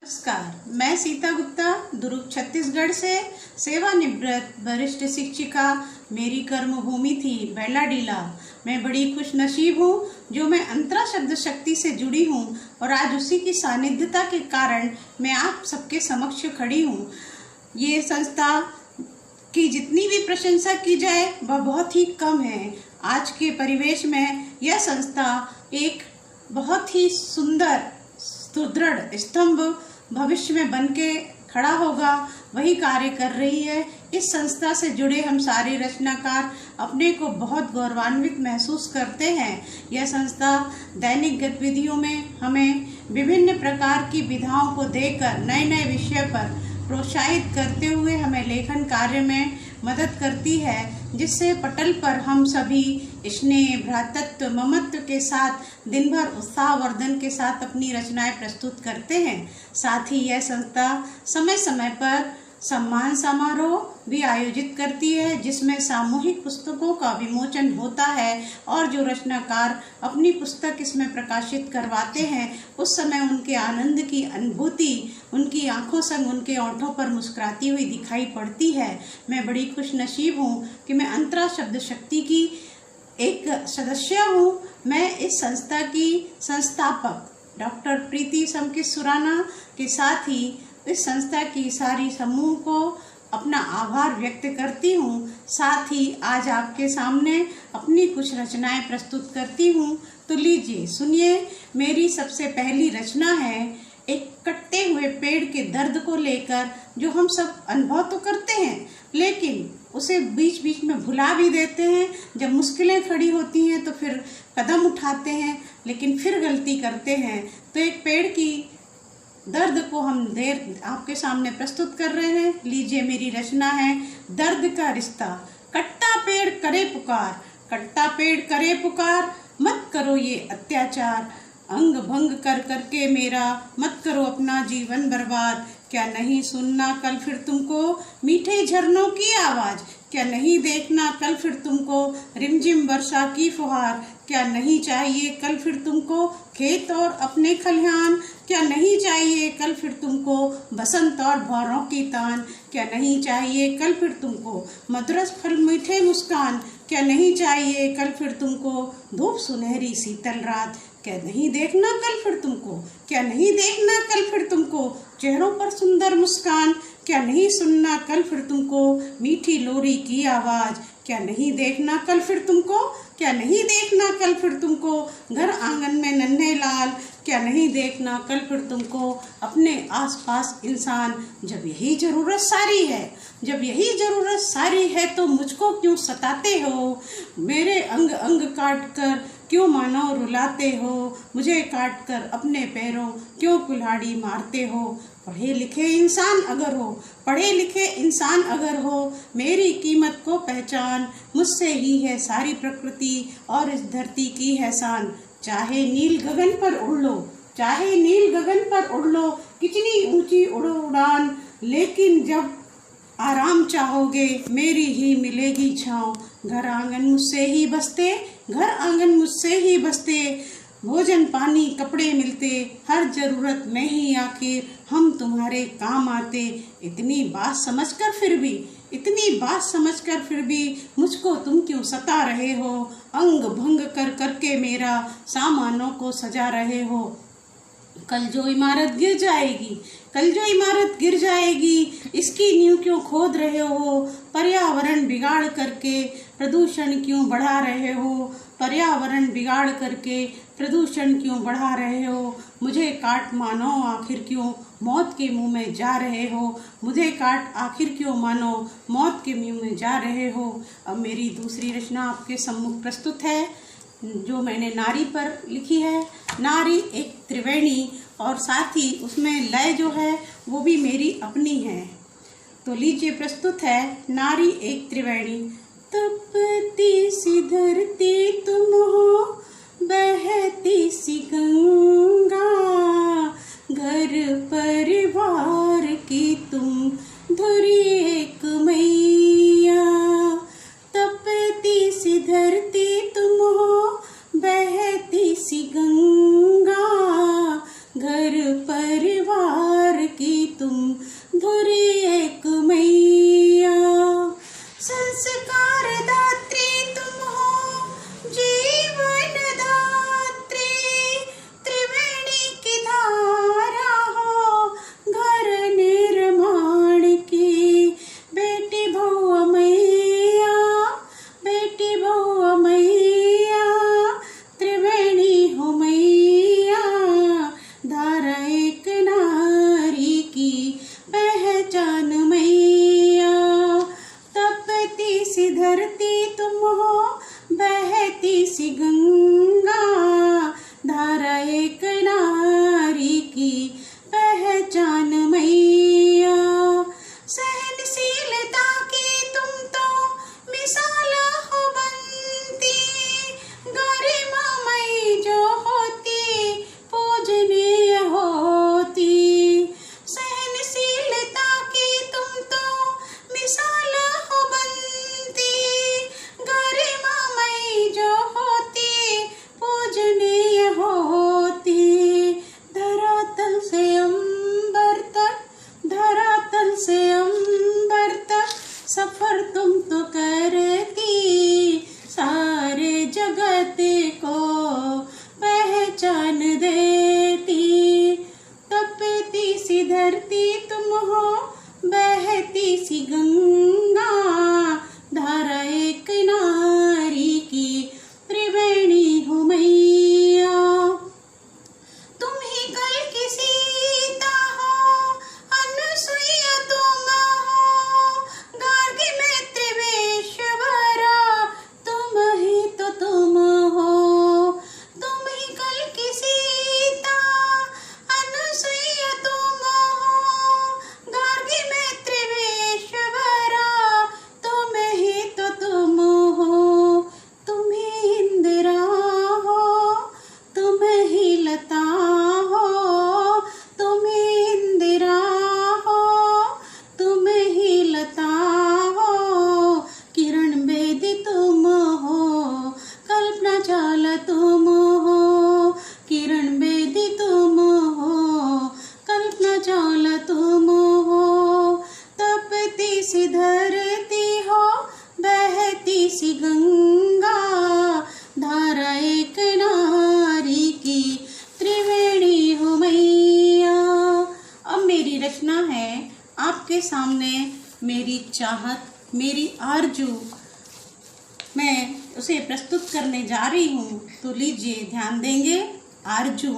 नमस्कार, मैं सीता गुप्ता दुर्ग छत्तीसगढ़ से सेवानिवृत्त वरिष्ठ शिक्षिका। मेरी कर्म भूमि थी बैलाडीला। मैं बड़ी खुश नसीब हूँ जो मैं अंतरा शब्द शक्ति से जुड़ी हूँ और आज उसी की सानिध्यता के कारण मैं आप सबके समक्ष खड़ी हूँ। ये संस्था की जितनी भी प्रशंसा की जाए वह बहुत ही कम है। आज के परिवेश में यह संस्था एक बहुत ही सुंदर सुदृढ़ स्तंभ भविष्य में बन के खड़ा होगा, वही कार्य कर रही है। इस संस्था से जुड़े हम सारे रचनाकार अपने को बहुत गौरवान्वित महसूस करते हैं। यह संस्था दैनिक गतिविधियों में हमें विभिन्न प्रकार की विधाओं को देकर नए नए विषय पर प्रोत्साहित करते हुए हमें लेखन कार्य में मदद करती है, जिससे पटल पर हम सभी स्नेह, भ्रातृत्व, ममत्व के साथ दिन भर उत्साहवर्धन के साथ अपनी रचनाएं प्रस्तुत करते हैं। साथ ही यह संस्था समय समय पर सम्मान समारोह भी आयोजित करती है, जिसमें सामूहिक पुस्तकों का विमोचन होता है और जो रचनाकार अपनी पुस्तक इसमें प्रकाशित करवाते हैं उस समय उनके आनंद की अनुभूति उनकी आंखों संग उनके ओंठों पर मुस्कुराती हुई दिखाई पड़ती है। मैं बड़ी खुश नसीब हूँ कि मैं अंतरा शब्द शक्ति की एक सदस्य हूँ। मैं इस संस्था की संस्थापक डॉक्टर प्रीति समकित-सुराना के साथ ही इस संस्था की सारी समूह को अपना आभार व्यक्त करती हूँ। साथ ही आज आपके सामने अपनी कुछ रचनाएं प्रस्तुत करती हूँ। तो लीजिए सुनिए। मेरी सबसे पहली रचना है एक कटे हुए पेड़ के दर्द को लेकर, जो हम सब अनुभव तो करते हैं लेकिन उसे बीच बीच में भुला भी देते हैं। जब मुश्किलें खड़ी होती हैं तो फिर कदम उठाते हैं लेकिन फिर गलती करते हैं। तो एक पेड़ की दर्द को हम आपके सामने प्रस्तुत कर रहे हैं। लीजिए, मेरी रचना है दर्द का रिश्ता। कट्टा पेड़ करे पुकार, कट्टा पेड़ करे पुकार, मत करो ये अत्याचार, अंग भंग कर करके मेरा मत करो अपना जीवन बर्बाद। क्या नहीं सुनना कल फिर तुमको मीठे झरनों की आवाज, क्या नहीं देखना कल फिर तुमको रिमझिम वर्षा की फुहार, क्या नहीं चाहिए कल फिर तुमको खेत और अपने खलिहान, क्या नहीं चाहिए कल फिर तुमको बसंत और भौरों की तान, क्या नहीं चाहिए कल फिर तुमको मधुरस फल मीठे मुस्कान, क्या नहीं चाहिए कल फिर तुमको धूप सुनहरी शीतल रात, क्या नहीं देखना कल फिर तुमको, क्या नहीं देखना कल फिर तुमको चेहरों पर सुंदर मुस्कान, क्या नहीं सुनना कल फिर तुमको मीठी लोरी की आवाज, क्या नहीं देखना कल फिर तुमको, क्या नहीं देखना कल फिर तुमको घर आंगन में नन्हे लाल, क्या नहीं देखना कल फिर तुमको अपने आसपास इंसान। जब यही जरूरत सारी है, जब यही जरूरत सारी है तो मुझको क्यों सताते हो, मेरे अंग अंग काट कर क्यों मानो रुलाते हो, मुझे काट कर अपने पैरों क्यों कुल्हाड़ी मारते हो। पढ़े लिखे इंसान अगर हो, पढ़े लिखे इंसान अगर हो, मेरी कीमत को पहचान, मुझसे ही है सारी प्रकृति और इस धरती की है शान। चाहे नील गगन पर उड़ लो, चाहे नील गगन पर उड़ लो, कितनी ऊंची उड़ो उड़ान, लेकिन जब आराम चाहोगे मेरी ही मिलेगी छाँव। घर आंगन मुझसे ही बसते, घर आंगन मुझसे ही बसते, भोजन पानी कपड़े मिलते, हर जरूरत में ही आखिर हम तुम्हारे काम आते। इतनी बात समझकर फिर भी, इतनी बात समझकर फिर भी मुझको तुम क्यों सता रहे हो, अंग भंग कर करके मेरा सामानों को सजा रहे हो। कल जो इमारत गिर जाएगी, कल जो इमारत गिर जाएगी, इसकी नींव क्यों खोद रहे हो, पर्यावरण बिगाड़ करके प्रदूषण क्यों बढ़ा रहे हो, पर्यावरण बिगाड़ करके प्रदूषण क्यों बढ़ा रहे हो। मुझे काट मानो आखिर क्यों मौत के मुंह में जा रहे हो, मुझे काट आखिर क्यों मानो मौत के मुंह में जा रहे हो। अब मेरी दूसरी रचना आपके सम्मुख प्रस्तुत है, जो मैंने नारी पर लिखी है। नारी एक त्रिवेणी और साथ ही उसमें लय जो है वो भी मेरी अपनी है। तो लीजिए, प्रस्तुत है नारी एक त्रिवेणी। तपती सी धरती तुम हो, बहती सी गंगा, घर परिवार की तुम धुरी एक मैया। तपती सी धरती तुम हो, बहती सी गंगा, घर परिवार तुम धुरी एक मैया। संस्कार दात्री तुम हो जीवन दात्री, त्रिवेणी की धारा हो घर निर्माण की। बेटी बहु मैया, बेटी बहु मैया, त्रिवेणी हो मैया, धारा एक नारी की पहचान मैया। तपती सी धरती तुम हो बहती सी गंगा, धारा एक नारी की पहचान मैया। सहनशीलता की तुम तो मिसाल हो बनती, गरिमामयी जो होती पूजनीय होती। सहनशीलता की तुम तो मिसाल हो बनती, गरिमामयी जो होती पूजनीय होती। धरातल से अंबर तक, धरातल से अंबर तक सफर तुम तो करती, सारे जगत को पहचान देती। तपती सी धरती तुम हो बहती सी गंगा, धारा एक नारी की त्रिवेणी हो मैया। तुम ही कल की सीता हो, अनुसुईया तुम हो, गार्गी में त्रिवेश्वरा, तुम ही तो तुम हो। तुम ही कल की सीता, अनुसुईया तुम हो, गार्गी में त्रिवेश्वरा, तुम ही तो तुम हो। तुम ही इंदिरा हो, तुम ही लता हो, तुम ही इंदिरा हो, तुम ही लता हो। किरण बेदी तुम हो, कल्पना चावला तुम हो, किरण बेदी तुम हो, कल्पना चावला तुम हो। तपती सी धरती हो बहती सी गंगा, धारा एक नारी की त्रिवेणी हो मैया। अब मेरी रचना है आपके सामने, मेरी चाहत, मेरी आरजू, मैं उसे प्रस्तुत करने जा रही हूँ। तो लीजिए ध्यान देंगे। आरजू।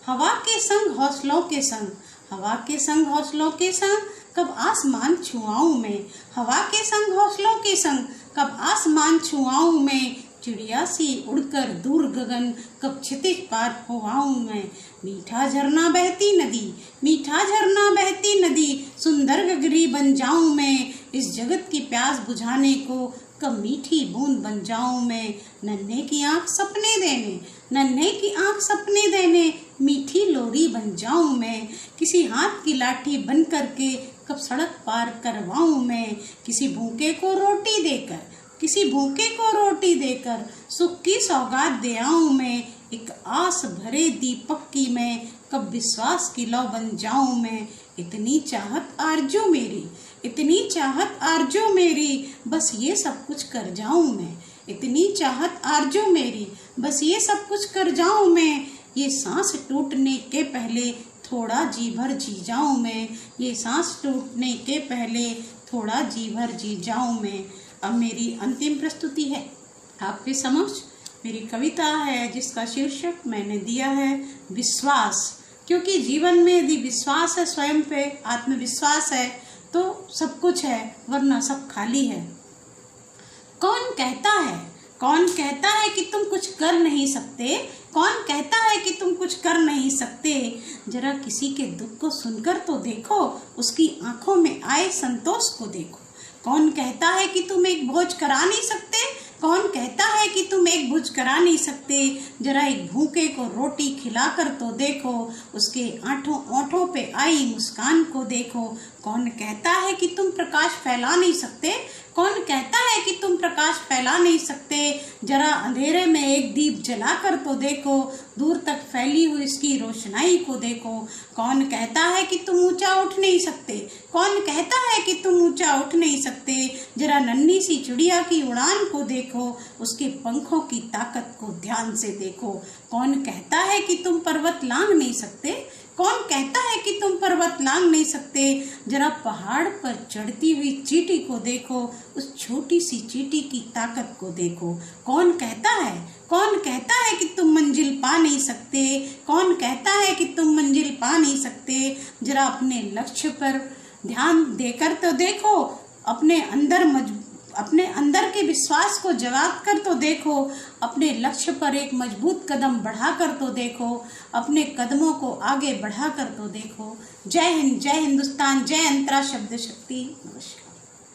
हवा के संग हौसलों के संग, हवा के संग हौसलों के संग कब आसमान छुआऊं मैं, हवा के संग हौसलों के संग कब आसमान छुआऊं मैं। चिड़िया सी उड़कर दूर गगन कब क्षितिज पार हो आऊं मैं। मीठा झरना बहती नदी, मीठा झरना बहती नदी, सुंदर गगरी बन जाऊं मैं। इस जगत की प्यास बुझाने को कब मीठी बूंद बन जाऊं मैं। नन्हे की आंख सपने देने, नन्हे की आंख सपने देने, मीठी लोरी बन जाऊं मैं। किसी हाथ की लाठी बन करके कब सड़क पार करवाऊं मैं। किसी भूखे को रोटी देकर, किसी भूखे को रोटी देकर सुख की सौगात दे आऊं मैं। एक आस भरे दीपक की मैं कब विश्वास की लौ बन जाऊं मैं। इतनी चाहत आरजू मेरी, इतनी चाहत आरजू मेरी, बस ये सब कुछ कर जाऊं मैं। इतनी चाहत आरजू मेरी, बस ये सब कुछ कर जाऊं मैं। ये सांस टूटने के पहले थोड़ा जी भर जी जाऊं मैं। ये सांस टूटने के पहले थोड़ा जी भर जी जाऊं मैं। अब मेरी अंतिम प्रस्तुति है आपके समक्ष। मेरी कविता है जिसका शीर्षक मैंने दिया है विश्वास। क्योंकि जीवन में यदि विश्वास है, स्वयं पे आत्मविश्वास है, तो सब कुछ है, वरना सब खाली है। कौन कहता है, कौन कहता है कि तुम कुछ कर नहीं सकते, कौन कहता है कि तुम कुछ कर नहीं सकते। जरा किसी के दुख को सुनकर तो देखो, उसकी आंखों में आए संतोष को देखो। कौन कहता है कि तुम एक भोज करा नहीं सकते, कौन कहता है कि तुम एक भोज करा नहीं सकते। जरा एक भूखे को रोटी खिलाकर तो देखो, उसके ओंठों पे आई मुस्कान को देखो। कौन कहता है कि तुम प्रकाश फैला नहीं सकते, कौन कहता है कि तुम प्रकाश फैला नहीं सकते, जरा अंधेरे में एक दीप जला कर तो देखो, दूर तक फैली हुई इसकी रोशनाई को देखो। कौन कहता है कि तुम ऊंचा उठ नहीं सकते, कौन कहता है कि तुम ऊंचा उठ नहीं सकते, जरा नन्ही सी चिड़िया की उड़ान को देखो, उसके पंखों की ताकत को ध्यान से देखो। कौन कहता है कि तुम पर्वत लांघ नहीं सकते, कौन कहता है कि तुम पर्वत लांघ नहीं सकते, जरा पहाड़ पर चढ़ती हुई चींटी को देखो, उस छोटी सी चींटी की ताकत को देखो। कौन कहता है कि तुम मंजिल पा नहीं सकते, कौन कहता है कि तुम मंजिल पा नहीं सकते, जरा अपने लक्ष्य पर ध्यान देकर तो देखो, अपने अंदर के विश्वास को जगाकर कर तो देखो, अपने लक्ष्य पर एक मजबूत कदम बढ़ाकर तो देखो, अपने कदमों को आगे बढ़ाकर तो देखो। जय हिंद, जय हिंदुस्तान, जय अंतरा शब्द शक्ति। नमस्कार।